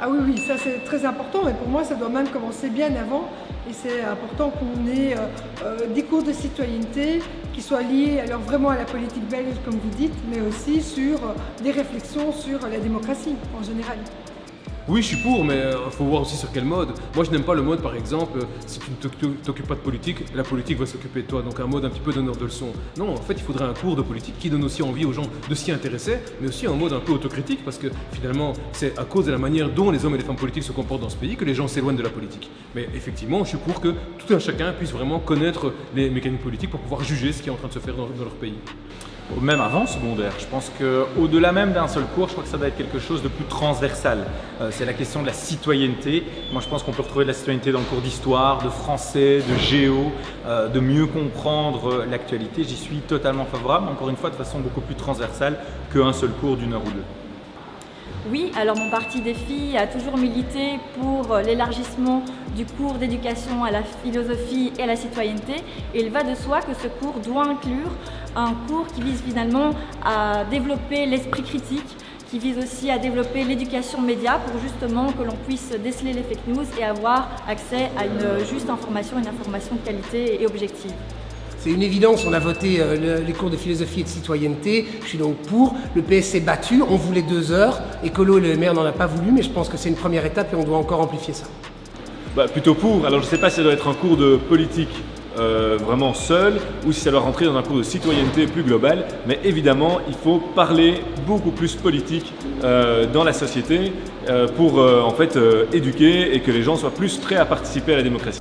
Ah oui, oui, ça c'est très important, mais pour moi ça doit même commencer bien avant. Et c'est important qu'on ait des cours de citoyenneté qui soient liés alors vraiment à la politique belge, comme vous dites, mais aussi sur des réflexions sur la démocratie en général. Oui, je suis pour, mais il faut voir aussi sur quel mode. Moi, je n'aime pas le mode, par exemple, si tu ne t'occupes pas de politique, la politique va s'occuper de toi. Donc un mode un petit peu donneur de leçons. Non, en fait, il faudrait un cours de politique qui donne aussi envie aux gens de s'y intéresser, mais aussi un mode un peu autocritique, parce que finalement, c'est à cause de la manière dont les hommes et les femmes politiques se comportent dans ce pays que les gens s'éloignent de la politique. Mais effectivement, je suis pour que tout un chacun puisse vraiment connaître les mécaniques politiques pour pouvoir juger ce qui est en train de se faire dans leur pays. Même avant secondaire, je pense qu'au-delà même d'un seul cours, je crois que ça doit être quelque chose de plus transversal. C'est la question de la citoyenneté. Moi, je pense qu'on peut retrouver de la citoyenneté dans le cours d'histoire, de français, de géo, de mieux comprendre l'actualité. J'y suis totalement favorable, encore une fois, de façon beaucoup plus transversale qu'un seul cours d'une heure ou deux. Oui, alors mon parti des filles a toujours milité pour l'élargissement du cours d'éducation à la philosophie et à la citoyenneté. Et il va de soi que ce cours doit inclure un cours qui vise finalement à développer l'esprit critique, qui vise aussi à développer l'éducation média pour justement que l'on puisse déceler les fake news et avoir accès à une juste information, une information de qualité et objective. C'est une évidence, on a voté les cours de philosophie et de citoyenneté, je suis donc pour. Le PS s'est battu, on voulait 2 heures, Écolo et le maire n'en a pas voulu, mais je pense que c'est une première étape et on doit encore amplifier ça. Plutôt pour, alors je ne sais pas si ça doit être un cours de politique vraiment seul ou si ça doit rentrer dans un cours de citoyenneté plus global, mais évidemment il faut parler beaucoup plus politique dans la société pour en fait éduquer et que les gens soient plus prêts à participer à la démocratie.